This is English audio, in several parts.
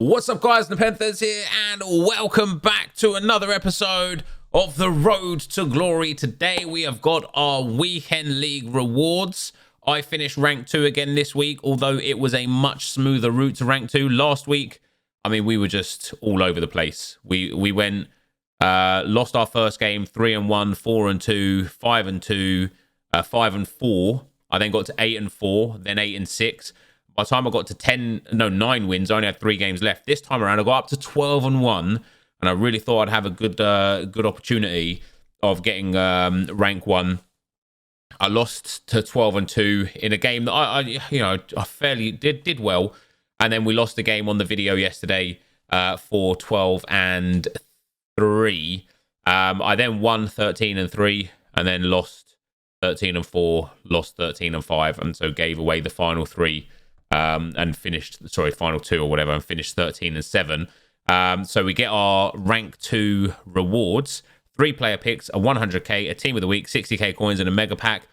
What's up, guys? NepentheZ here, and welcome back to another episode of the Road to Glory. Today we have got our weekend league rewards. I finished rank 2 again this week, although it was a much smoother route to rank 2. Last week, I mean, we were just all over the place. We went, lost our first game 3-1, 4-2, 5-2, 5-4. I then got to 8-4, then 8-6. By the time I got to 9 wins, I only had 3 games left. This time around, I got up to 12-1, and I really thought I'd have a good opportunity of getting rank 1. I lost to 12-2 in a game that I fairly did well, and then we lost the game on the video yesterday for 12-3. I then won 13-3, and then lost 13-4, lost 13-5, and so gave away the final 3. And finished, final 2 or whatever, and finished 13-7. So we get our rank 2 rewards: 3 player picks, a 100k, a team of the week, 60k coins, and a mega pack.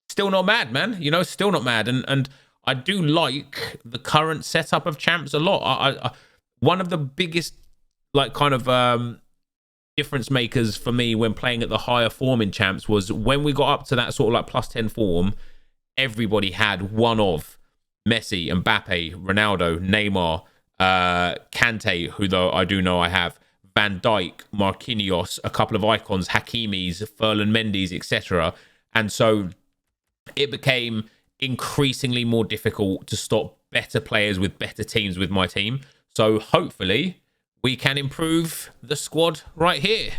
Still not mad, man. You know, still not mad. And I do like the current setup of champs a lot. I one of the biggest difference makers for me when playing at the higher form in champs was when we got up to that sort of like plus 10 form. Everybody had one of Messi, Mbappe, Ronaldo, Neymar, Kante, who though I do know I have, Van Dijk, Marquinhos, a couple of icons, Hakimi's, Ferland Mendy's, etc. And so it became increasingly more difficult to stop better players with better teams with my team. So hopefully we can improve the squad right here.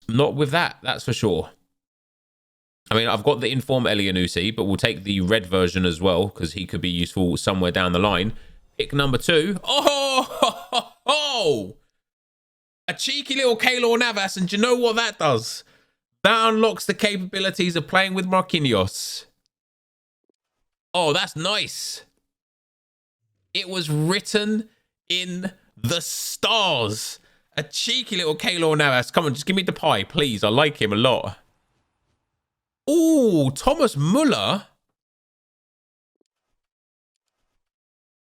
Not with that, that's for sure. I mean, I've got the inform Elianusi, but we'll take the red version as well because he could be useful somewhere down the line. Pick number 2. Oh! A cheeky little Keylor Navas, and do you know what that does? That unlocks the capabilities of playing with Marquinhos. Oh, that's nice. It was written in the stars. A cheeky little Keylor Navas. Come on, just give me the pie, please. I like him a lot. Oh, Thomas Muller.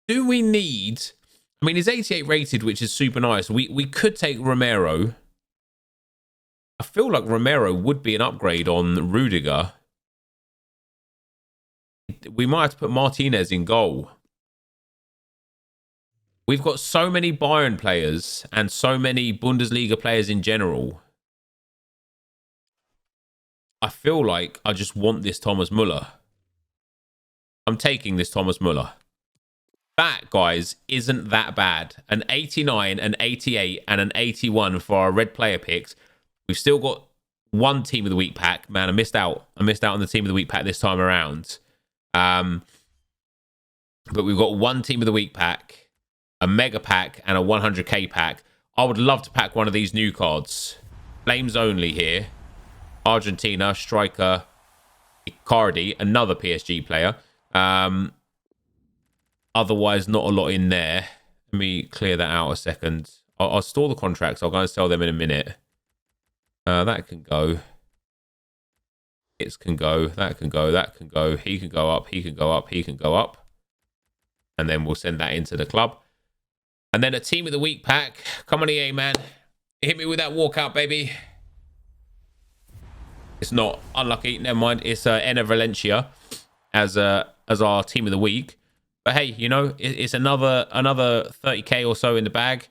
Do we need... I mean, he's 88 rated, which is super nice. We could take Romero. I feel like Romero would be an upgrade on Rudiger. We might have to put Martinez in goal. We've got so many Bayern players and so many Bundesliga players in general. I feel like I just want this Thomas Muller. I'm taking this Thomas Muller. That, guys, isn't that bad. An 89, an 88, and an 81 for our red player picks. We've still got 1 team of the week pack. Man, I missed out. I missed out on the team of the week pack this time around. But we've got 1 team of the week pack, a mega pack, and a 100k pack. I would love to pack one of these new cards. Flames only here. Argentina, striker, Icardi, another PSG player. Otherwise, not a lot in there. Let me clear that out a second. I'll store the contracts. I'll go and sell them in a minute. That can go. It can go. That can go. That can go. He can go up. He can go up. He can go up. And then we'll send that into the club. And then a team of the week pack. Come on, EA, man. Hit me with that walkout, baby. It's not unlucky. Never mind. It's Enna Valencia as our team of the week. But hey, you know, it's another 30k or so in the bag.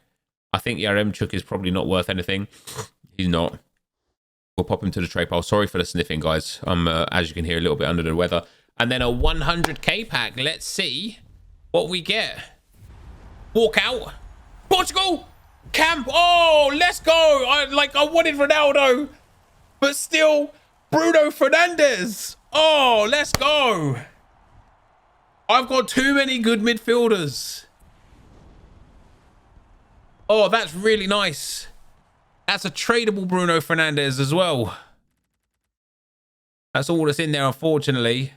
I think Yaremchuk is probably not worth anything. He's not. We'll pop him to the trade pile. Sorry for the sniffing, guys. I'm, as you can hear, a little bit under the weather. And then a 100k pack. Let's see what we get. Walk out. Portugal. Camp. Oh, let's go. I wanted Ronaldo. But still, Bruno Fernandes. Oh, let's go. I've got too many good midfielders. Oh, that's really nice. That's a tradable Bruno Fernandes as well. That's all that's in there, unfortunately.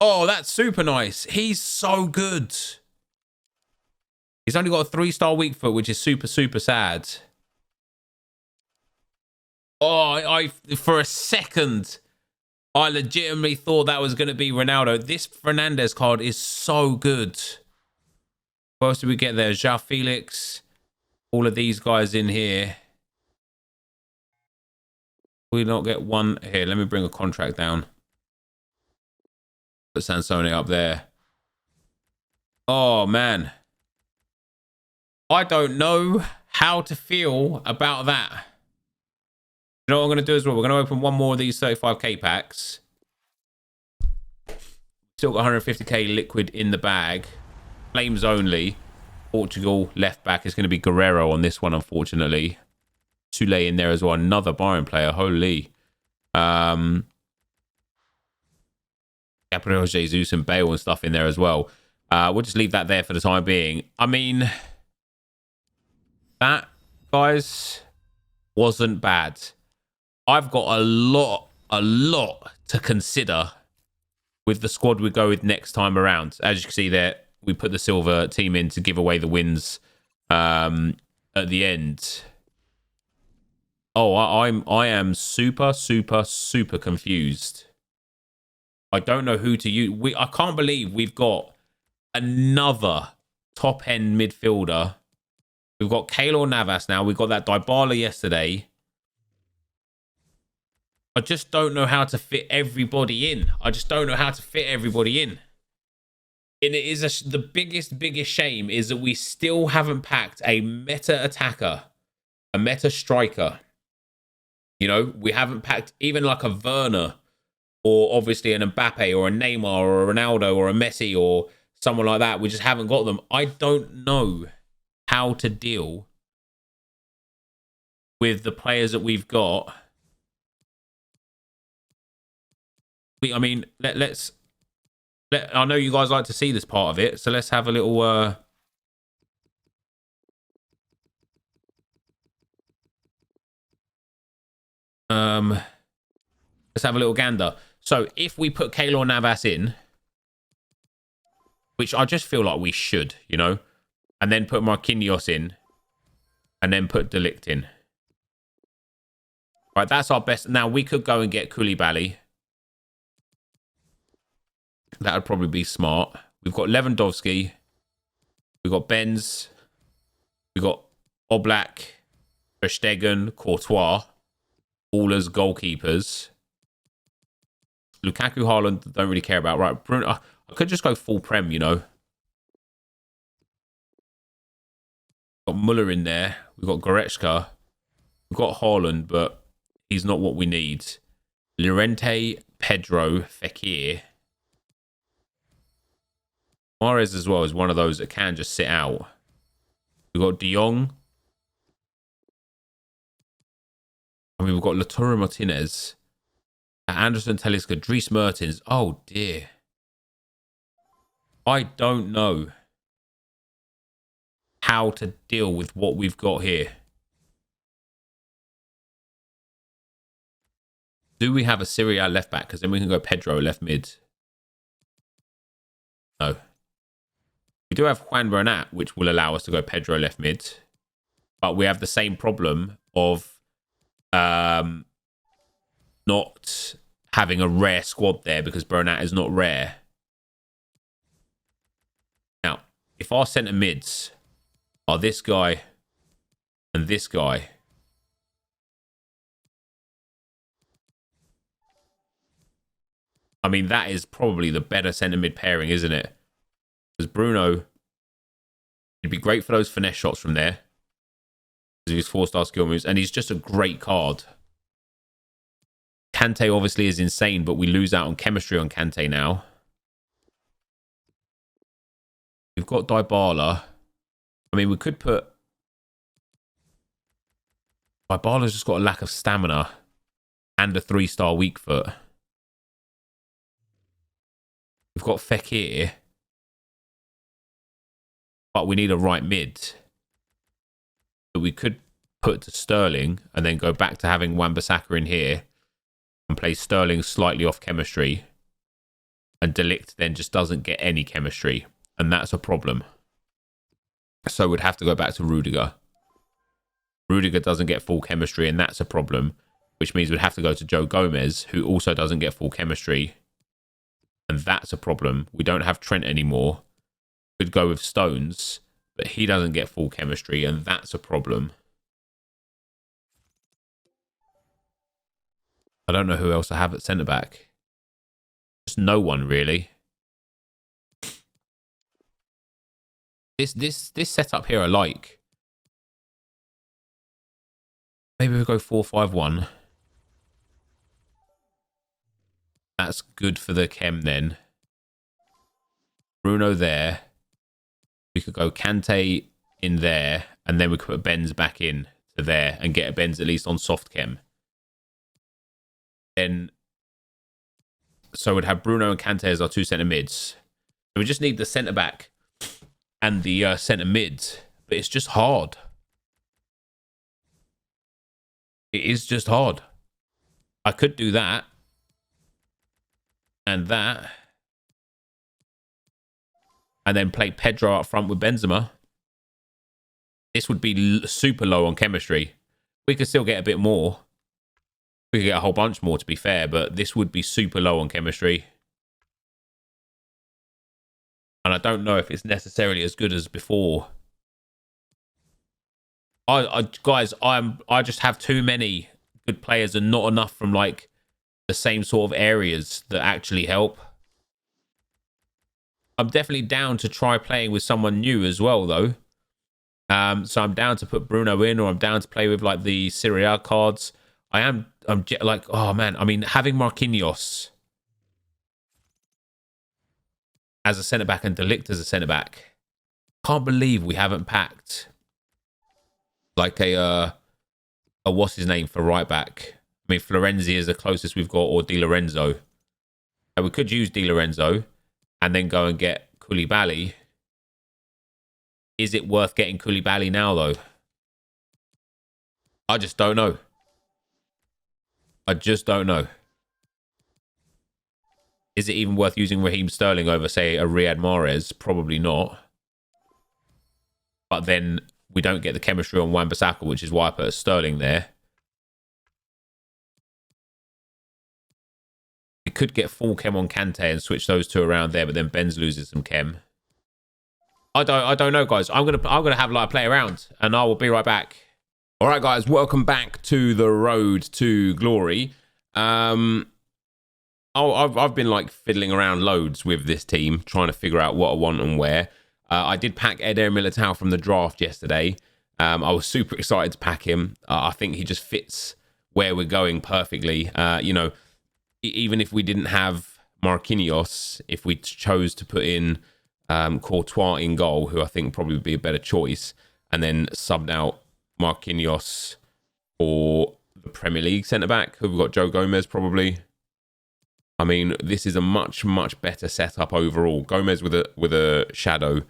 Oh, that's super nice. He's so good. He's only got a 3-star weak foot, which is super, super sad. Oh, for a second, I legitimately thought that was going to be Ronaldo. This Fernandes card is so good. What else did we get there? João Felix. All of these guys in here. We not get one here. Let me bring a contract down. Put Sansone up there. Oh, man. I don't know how to feel about that. You know what I'm going to do as well? We're going to open one more of these 35k packs. Still got 150k liquid in the bag. Flames only. Portugal left back is going to be Guerrero on this one, unfortunately. Sule in there as well. Another Bayern player. Holy. Gabriel Jesus and Bale and stuff in there as well. We'll just leave that there for the time being. I mean, that, guys, wasn't bad. I've got a lot to consider with the squad we go with next time around. As you can see there, we put the silver team in to give away the wins at the end. Oh, I am super confused. I don't know who to use. I can't believe we've got another top-end midfielder. We've got Keylor Navas now. We've got that Dybala yesterday. I just don't know how to fit everybody in. And it is the biggest shame is that we still haven't packed a meta attacker, a meta striker. You know, we haven't packed even like a Werner, or obviously an Mbappe or a Neymar or a Ronaldo or a Messi or someone like that. We just haven't got them. I don't know how to deal with the players that we've got. I mean, let's I know you guys like to see this part of it, so let's have a little let's have a little gander. So if we put Keylor Navas in, which I just feel like we should, you know, and then put Marquinhos in, and then put De Ligt in. Right, that's our best. Now we could go and get Koulibaly. That would probably be smart. We've got Lewandowski. We've got Benz. We've got Oblak, Ter Stegen, Courtois. All as goalkeepers. Lukaku, Haaland, don't really care about. Right, Bruno, I could just go full Prem, you know. Got Muller in there. We've got Goretzka. We've got Haaland, but he's not what we need. Llorente, Pedro, Fekir. Mahrez as well is one of those that can just sit out. We've got De Jong. I mean, we've got Lautaro Martinez. Anderson, Talisca, Dries Mertens. Oh, dear. I don't know how to deal with what we've got here. Do we have a Syria left back? Because then we can go Pedro left mid. No. We do have Juan Bernat, which will allow us to go Pedro left mid. But we have the same problem of not having a rare squad there because Bernat is not rare. Now, if our centre mids are this guy and this guy, I mean, that is probably the better centre mid pairing, isn't it? Because Bruno, it'd be great for those finesse shots from there. Because he's 4-star skill moves, and he's just a great card. Kante obviously is insane, but we lose out on chemistry on Kante now. We've got Dybala. I mean, we could put... Dybala's just got a lack of stamina and a 3-star weak foot. We've got Fekir. But we need a right mid. So we could put to Sterling and then go back to having Wan-Bissaka in here and play Sterling slightly off chemistry. And De Ligt then just doesn't get any chemistry. And that's a problem. So we'd have to go back to Rudiger. Rudiger doesn't get full chemistry and that's a problem. Which means we'd have to go to Joe Gomez, who also doesn't get full chemistry. And that's a problem. We don't have Trent anymore. Could go with Stones. but he doesn't get full chemistry, and that's a problem. I don't know who else I have at centre-back. Just no one, really. This setup here I like. Maybe we go 4-5-1. That's good for the chem then. Bruno there. We could go Kante in there, and then we could put Benz back in to there and get a Benz at least on soft chem. Then, so we'd have Bruno and Kante as our two centre mids. So we just need the centre back and the centre mids, but it's just hard. It is just hard. I could do that and that, and then play Pedro up front with Benzema. This would be super low on chemistry. We could still get a bit more. We could get a whole bunch more, to be fair, but this would be super low on chemistry. And I don't know if it's necessarily as good as before. Guys, I just have too many good players and not enough from like the same sort of areas that actually help. I'm definitely down to try playing with someone new as well, though. So I'm down to put Bruno in, or I'm down to play with like the Serie A cards. I'm like, oh man, I mean, having Marquinhos as a centre-back and De Ligt as a centre-back. Can't believe we haven't packed like a what's his name for right-back. I mean, Florenzi is the closest we've got, or Di Lorenzo. And we could use Di Lorenzo and then go and get Koulibaly. Is it worth getting Koulibaly now, though? I just don't know. I just don't know. Is it even worth using Raheem Sterling over, say, a Riyad Mahrez? Probably not. But then we don't get the chemistry on Wan-Bissaka, which is why I put Sterling there. We could get full chem on Kante and switch those two around there, but then Benz loses some chem. I don't know, guys. I'm gonna have like a play around, and I will be right back. All right, guys, welcome back to the road to glory. I've been like fiddling around loads with this team, trying to figure out what I want and where. I did pack Eder Militao from the draft yesterday. I was super excited to pack him. I think he just fits where we're going perfectly. You know, even if we didn't have Marquinhos, if we chose to put in Courtois in goal, who I think probably would be a better choice, and then subbed out Marquinhos for the Premier League centre-back, who we've got Joe Gomez probably. I mean, this is a much, much better setup overall. Gomez with a shadow,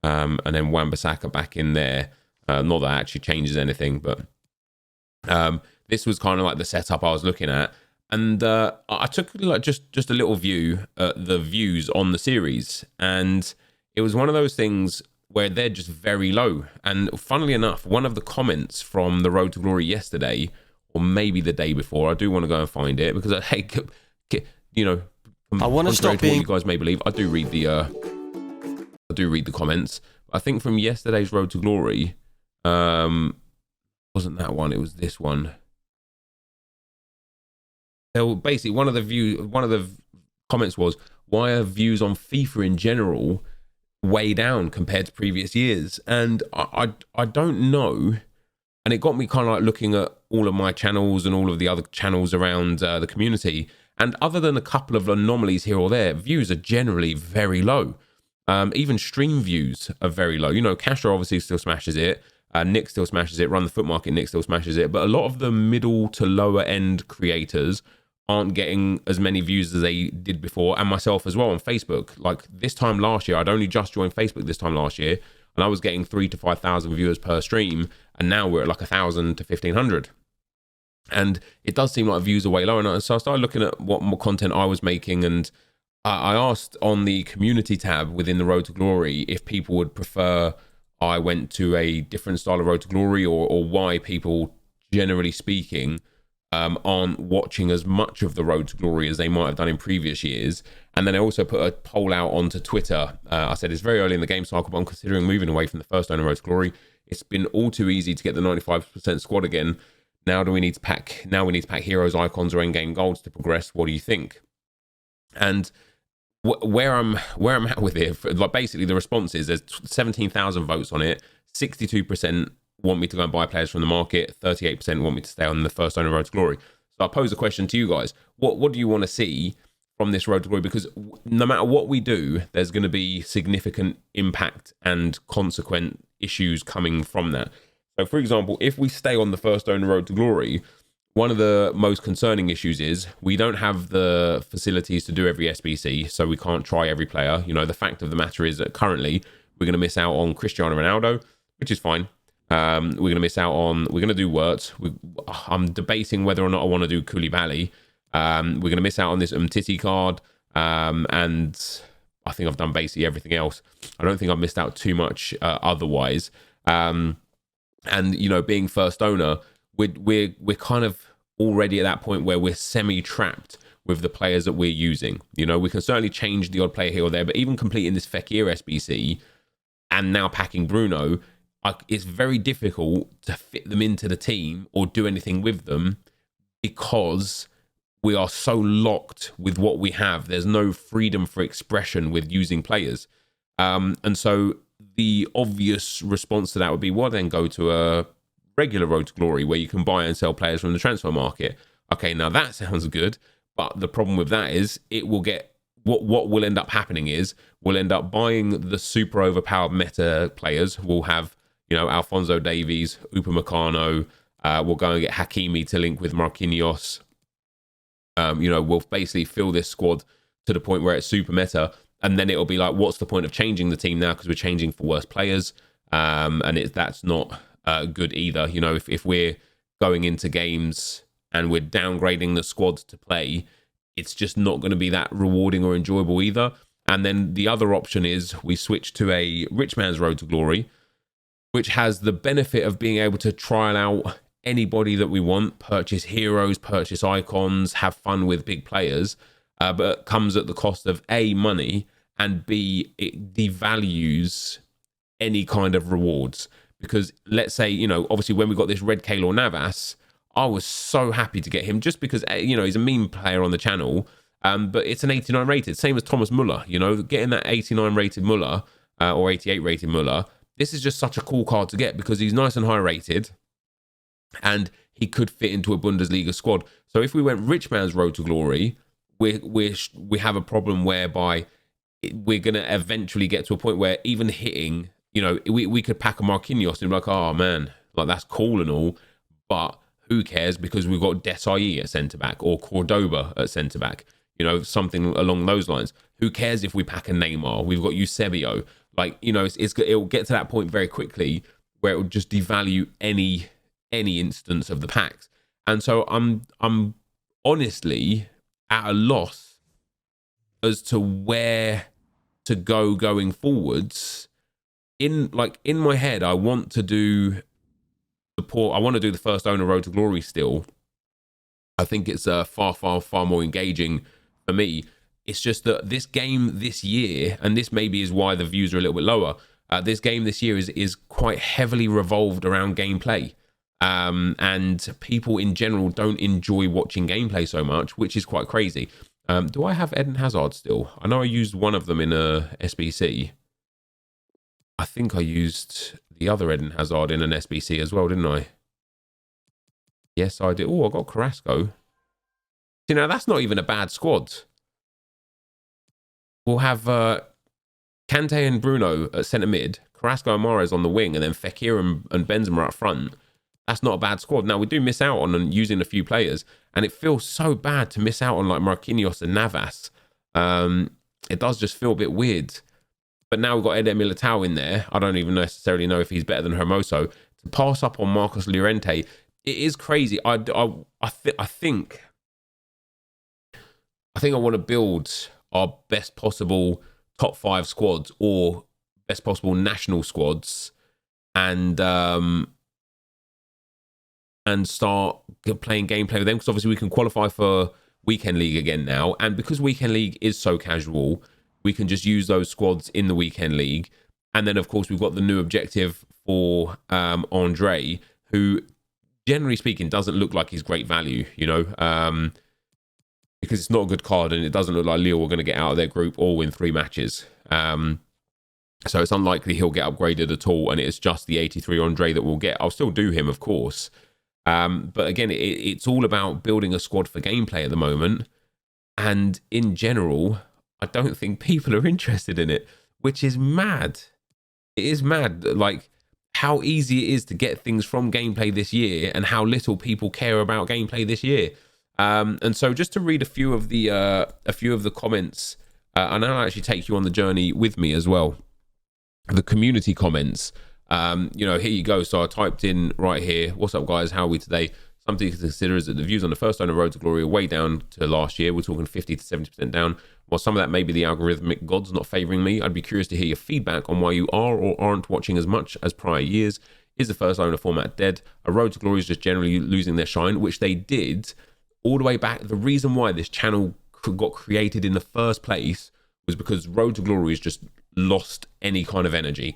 and then Wan-Bissaka back in there. Not that actually changes anything, but this was kind of like the setup I was looking at. And I took like just a little view at the views on the series, and it was one of those things where they're just very low. And funnily enough, one of the comments from the Road to Glory yesterday, or maybe the day before, I do want to go and find it, because hey, you know, I want to stop being. You guys may believe I do read the comments. I think from yesterday's Road to Glory, wasn't that one? It was this one. Basically, one of the comments was, why are views on FIFA in general way down compared to previous years? And I don't know. And it got me kind of like looking at all of my channels and all of the other channels around the community. And other than a couple of anomalies here or there, views are generally very low. Even stream views are very low. You know, Castro obviously still smashes it. Nick still smashes it. Run the Foot Market, Nick still smashes it. But a lot of the middle to lower end creators aren't getting as many views as they did before, and myself as well on Facebook. Like this time last year, I'd only just joined Facebook this time last year, and I was getting 3,000 to 5,000 viewers per stream, and now we're at like 1,000 to 1,500. And it does seem like views are way lower. And so I started looking at what more content I was making, and I asked on the community tab within the Road to Glory if people would prefer I went to a different style of Road to Glory, or why people, generally speaking, aren't watching as much of the Road to Glory as they might have done in previous years. And then I also put a poll out onto Twitter. I said it's very early in the game cycle, but I'm considering moving away from the first owner Road to Glory. It's been all too easy to get the 95% squad again. Now we need to pack heroes, icons, or end-game golds to progress. What do you think? And where I'm at with it, like basically the response is there's 17,000 votes on it. 62% want me to go and buy players from the market. 38% want me to stay on the first owner Road to Glory. So I pose a question to you guys: what do you want to see from this Road to Glory? Because no matter what we do, there's going to be significant impact and consequent issues coming from that. So, for example, if we stay on the first owner Road to Glory, one of the most concerning issues is we don't have the facilities to do every SBC, so we can't try every player. You know, the fact of the matter is that currently we're going to miss out on Cristiano Ronaldo, which is fine. We're going to miss out on, we're going to do Wirtz. I'm debating whether or not I want to do Koulibaly. We're going to miss out on this Umtiti card. And I think I've done basically everything else. I don't think I've missed out too much otherwise. And, you know, being first owner, we're kind of already at that point where we're semi-trapped with the players that we're using. You know, we can certainly change the odd player here or there, but even completing this Fekir SBC and now packing Bruno, it's very difficult to fit them into the team or do anything with them because we are so locked with what we have. There's no freedom for expression with using players. And so the obvious response to that would be, well, then go to a regular Road to Glory where you can buy and sell players from the transfer market. Okay, now that sounds good, but the problem with that is it will get what will end up happening is we'll end up buying the super overpowered meta players. We'll have, you know, Alphonso Davies, Upamecano. We'll go and get Hakimi to link with Marquinhos. You know, we'll basically fill this squad to the point where it's super meta, and then it'll be like, what's the point of changing the team now because we're changing for worse players? And that's not good either. You know, if we're going into games and we're downgrading the squad to play, it's just not going to be that rewarding or enjoyable either. And then the other option is we switch to a rich man's Road to Glory, which has the benefit of being able to trial out anybody that we want, purchase heroes, purchase icons, have fun with big players, but comes at the cost of A, money, and B, it devalues any kind of rewards. Because let's say, you know, obviously when we got this red Keylor Navas, I was so happy to get him just because, you know, he's a meme player on the channel, but it's an 89 rated, same as Thomas Muller. You know, getting that 89 rated Muller or 88 rated Muller, this is just such a cool card to get because he's nice and high rated and he could fit into a Bundesliga squad. So if we went rich man's Road to Glory, we have a problem whereby we're going to eventually get to a point where even hitting, you know, we could pack a Marquinhos and be like, oh man, like that's cool and all, but who cares because we've got Desailly at centre-back or Cordoba at centre-back, you know, something along those lines. Who cares if we pack a Neymar? We've got Eusebio. Like, you know, it'll get to that point very quickly where it will just devalue any instance of the packs. And so I'm honestly at a loss as to where to go going forwards. In my head, I want to do I want to do the first owner Road to Glory still. I think it's far more engaging for me. It's just that this game this year, and this maybe is why the views are a little bit lower, this game this year is quite heavily revolved around gameplay. And people in general don't enjoy watching gameplay so much, which is quite crazy. Do I have Eden Hazard still? I know I used one of them in a SBC. I think I used the other Eden Hazard in an SBC as well, didn't I? Yes, I did. Oh, I got Carrasco. You know, that's not even a bad squad. We'll have Kante and Bruno at centre mid, Carrasco and Mahrez on the wing, and then Fekir and Benzema up front. That's not a bad squad. Now, we do miss out on using a few players, and it feels so bad to miss out on like Marquinhos and Navas. It does just feel a bit weird. But now we've got Eder Militao in there. I don't even necessarily know if he's better than Hermoso. To pass up on Marcos Llorente, it is crazy. I think I want to build our best possible top 5 squads or best possible national squads, and and start playing gameplay with them, because obviously we can qualify for Weekend League again now. And because Weekend League is so casual, we can just use those squads in the Weekend League. And then, of course, we've got the new objective for Andre, who, generally speaking, doesn't look like he's great value, you know, because it's not a good card, and it doesn't look like Lille are going to get out of their group or win 3 matches. So it's unlikely he'll get upgraded at all, and it's just the 83 Andre that we'll get. I'll still do him, of course. But again, it's all about building a squad for gameplay at the moment. And in general, I don't think people are interested in it, which is mad. It is mad, like how easy it is to get things from gameplay this year and how little people care about gameplay this year. And so just to read a few of the comments, and I'll actually take you on the journey with me as well. The community comments, you know, here you go. So I typed in right here, what's up guys, how are we today? Something to consider is that the views on the first owner Road to Glory are way down to last year. We're talking 50 to 70% down. While some of that may be the algorithmic gods not favouring me, I'd be curious to hear your feedback on why you are or aren't watching as much as prior years. Is the first owner format dead? A Road to Glory is just generally losing their shine, which they did all the way back. The reason why this channel got created in the first place was because Road to Glory has just lost any kind of energy.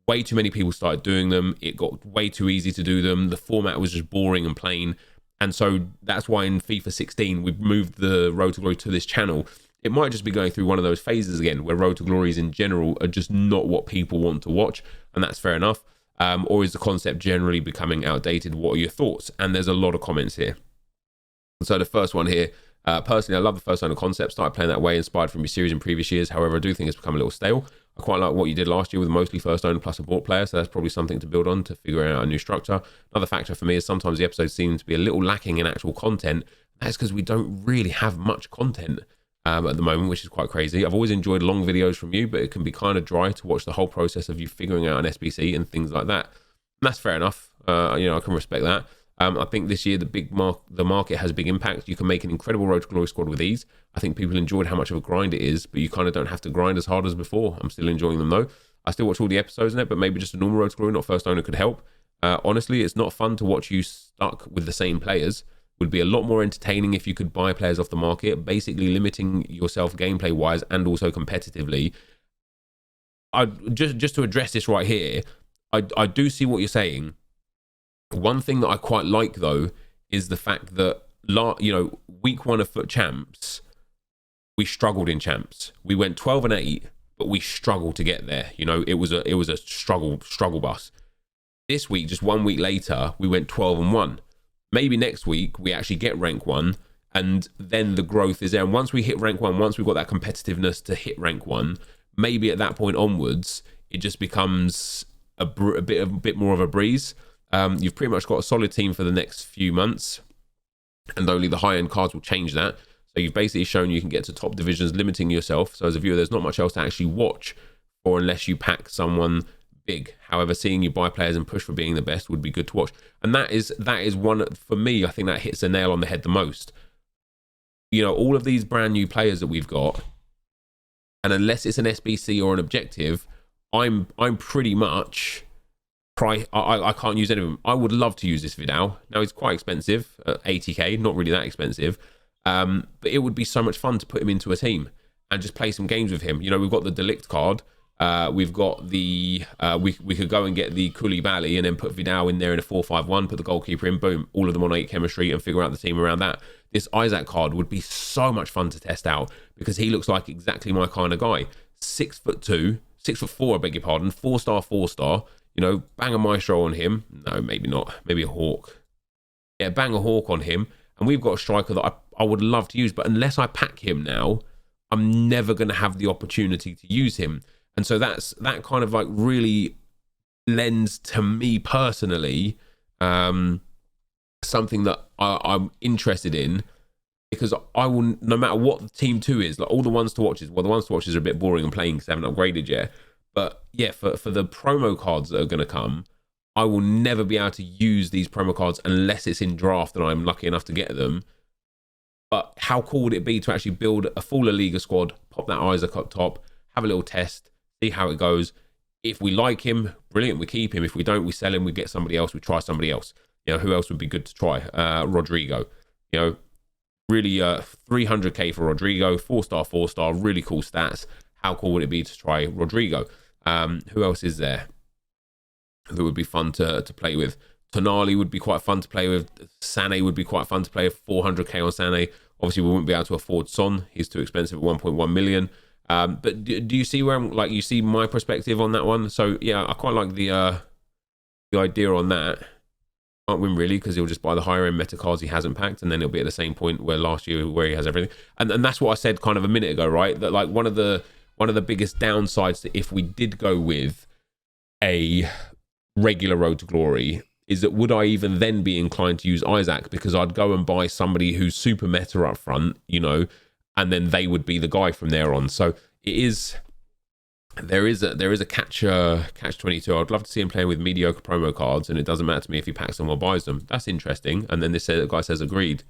Way too many people started doing them. It got way too easy to do them. The format was just boring and plain. And so that's why in FIFA 16, we've moved the Road to Glory to this channel. It might just be going through one of those phases again where Road to Glories in general are just not what people want to watch. And that's fair enough. Or is the concept generally becoming outdated? What are your thoughts? And there's a lot of comments here. So the first one here, personally, I love the first owner concept. Started playing that way, inspired from your series in previous years. However, I do think it's become a little stale. I quite like what you did last year with mostly first owner plus a bought player, so that's probably something to build on to figure out a new structure. Another factor for me is sometimes the episodes seem to be a little lacking in actual content. That's because we don't really have much content at the moment, which is quite crazy. I've always enjoyed long videos from you, but it can be kind of dry to watch the whole process of you figuring out an SBC and things like that. And that's fair enough. You know, I can respect that. I think this year the market has a big impact. You can make an incredible Road to Glory squad with ease. I think people enjoyed how much of a grind it is, but you kind of don't have to grind as hard as before. I'm still enjoying them though. I still watch all the episodes in it, but maybe just a normal Road to Glory, not first owner, could help. Honestly, it's not fun to watch you stuck with the same players. Would be a lot more entertaining if you could buy players off the market, basically limiting yourself gameplay wise and also competitively. Just to address this right here, I do see what you're saying. One thing that I quite like though is the fact that week 1 of FUT Champs, we struggled in Champs. We went 12-8, but we struggled to get there. You know, it was a struggle bus. This week, just 1 week later, we went 12-1. Maybe next week we actually get rank 1, and then the growth is there. And once we hit rank 1, once we've got that competitiveness to hit rank 1, maybe at that point onwards, it just becomes a bit more of a breeze. You've pretty much got a solid team for the next few months, and only the high-end cards will change that. So you've basically shown you can get to top divisions, limiting yourself. So as a viewer, there's not much else to actually watch for unless you pack someone big. However, seeing you buy players and push for being the best would be good to watch. And that is one, for me, I think that hits the nail on the head the most. You know, all of these brand new players that we've got, and unless it's an SBC or an objective, I'm pretty much... I can't use any of them. I would love to use this Vidal. Now, he's quite expensive, 80k, not really that expensive. But it would be so much fun to put him into a team and just play some games with him. You know, we've got the Delict card. We've got the... we could go and get the Koulibaly and then put Vidal in there in a 4-5-1, put the goalkeeper in, boom, all of them on 8 chemistry and figure out the team around that. This Isaac card would be so much fun to test out because he looks like exactly my kind of guy. 6'2", 6'4", I beg your pardon, 4-star, 4-star. You know, bang a Maestro on him. No, maybe not. Maybe a Hawk. Yeah, bang a Hawk on him. And we've got a striker that I would love to use. But unless I pack him now, I'm never going to have the opportunity to use him. And so that kind of like really lends to me personally something that I'm interested in. Because I will, no matter what the team 2 is, like all the ones to watches, well, the ones to watches are a bit boring and plain because they haven't upgraded yet. But yeah, for the promo cards that are going to come, I will never be able to use these promo cards unless it's in draft and I'm lucky enough to get them. But how cool would it be to actually build a full La Liga squad, pop that Isaac up top, have a little test, see how it goes. If we like him, brilliant, we keep him. If we don't, we sell him, we get somebody else, we try somebody else. You know, who else would be good to try? Rodrigo. You know, really 300k for Rodrigo, 4-star, 4-star, really cool stats. How cool would it be to try Rodrigo? Who else is there that would be fun to play with? Tonali would be quite fun to play with. Sané would be quite fun to play with. 400k on Sané. Obviously, we wouldn't be able to afford Son. He's too expensive at 1.1 million. But do you see where I'm, like, you see my perspective on that one? So yeah, I quite like the idea on that. Can't win really, because he'll just buy the higher end meta cards he hasn't packed, and then he'll be at the same point where last year where he has everything. And that's what I said kind of a minute ago, right? That like one of the biggest downsides to if we did go with a regular Road to Glory is that would I even then be inclined to use Isaac, because I'd go and buy somebody who's super meta up front, you know, and then they would be the guy from there on. So it is, there is a catch 22. I'd love to see him playing with mediocre promo cards, and it doesn't matter to me if he packs them or buys them. That's interesting. And then the guy says agreed.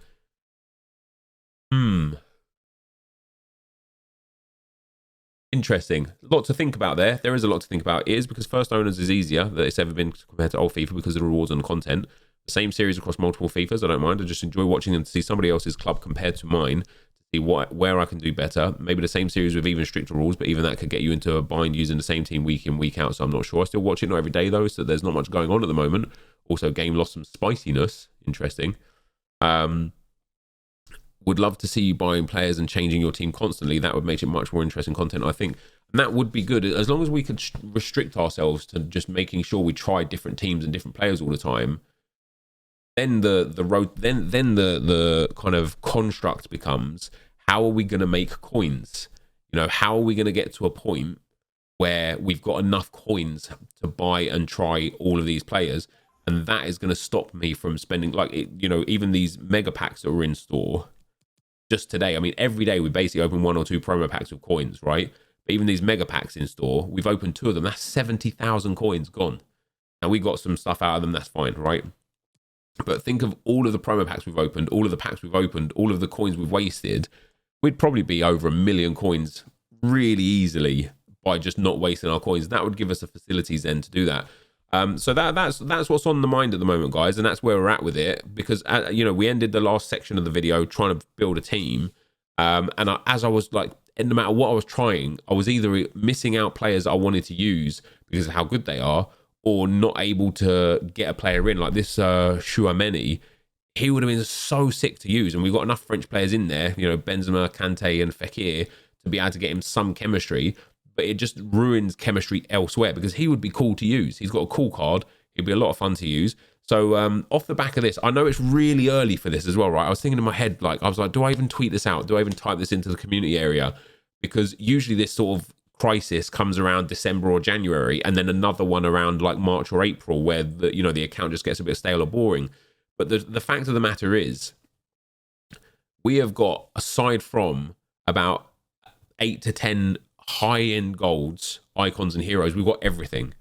Interesting. A lot to think about there. There is a lot to think about. It is because First Owners is easier that it's ever been compared to old FIFA because of the rewards and the content. The same series across multiple FIFAs, I don't mind. I just enjoy watching them to see somebody else's club compared to mine, to see where I can do better. Maybe the same series with even stricter rules, but even that could get you into a bind using the same team week in, week out, so I'm not sure. I still watch it, not every day though, so there's not much going on at the moment. Also, game lost some spiciness. Interesting. Would love to see you buying players and changing your team constantly. That would make it much more interesting content, I think. And that would be good, as long as we could restrict ourselves to just making sure we try different teams and different players all the time. Then the kind of construct becomes, how are we going to make coins? You know, how are we going to get to a point where we've got enough coins to buy and try all of these players? And that is going to stop me from spending, like, you know, even these mega packs that were in store. Just today, I mean, every day we basically open 1 or 2 promo packs with coins, right? But even these mega packs in store, we've opened 2 of them. That's 70,000 coins gone. Now, we got some stuff out of them. That's fine, right? But think of all of the promo packs we've opened, all of the packs we've opened, all of the coins we've wasted. We'd probably be over 1 million coins really easily by just not wasting our coins. That would give us the facilities then to do that. So that's what's on the mind at the moment, guys, and that's where we're at with it. Because you know, we ended the last section of the video trying to build a team, and as I was like, no matter what I was trying, I was either missing out players I wanted to use because of how good they are, or not able to get a player in. Like this Chouameni, he would have been so sick to use, and we've got enough French players in there, you know, Benzema, Kante, and Fekir, to be able to get him some chemistry. But it just ruins chemistry elsewhere, because he would be cool to use. He's got a cool card. He'd be a lot of fun to use. So off the back of this, I know it's really early for this as well, right? I was thinking in my head, like, I was like, do I even tweet this out? Do I even type this into the community area? Because usually this sort of crisis comes around December or January, and then another one around like March or April, where the, you know, the account just gets a bit stale or boring. But the fact of the matter is, we have got, aside from about 8 to 10 high-end golds, icons, and heroes, we've got everything.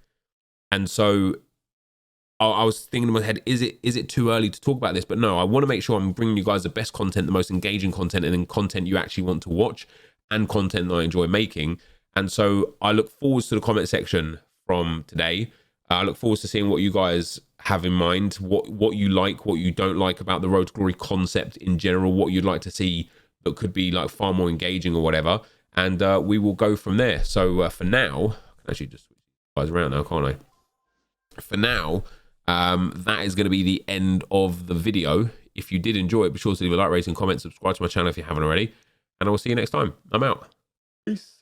And so I was thinking in my head, is it too early to talk about this? But no, I want to make sure I'm bringing you guys the best content, the most engaging content, and then content you actually want to watch, and content that I enjoy making. And so I look forward to the comment section from today. I look forward to seeing what you guys have in mind, what you like, what you don't like about the Road to Glory concept in general, what you'd like to see that could be like far more engaging or whatever. And we will go from there. So for now, I can actually just switch you guys around now, can't I? For now, that is going to be the end of the video. If you did enjoy it, be sure to leave a like, rating, comment, subscribe to my channel if you haven't already. And I will see you next time. I'm out. Peace.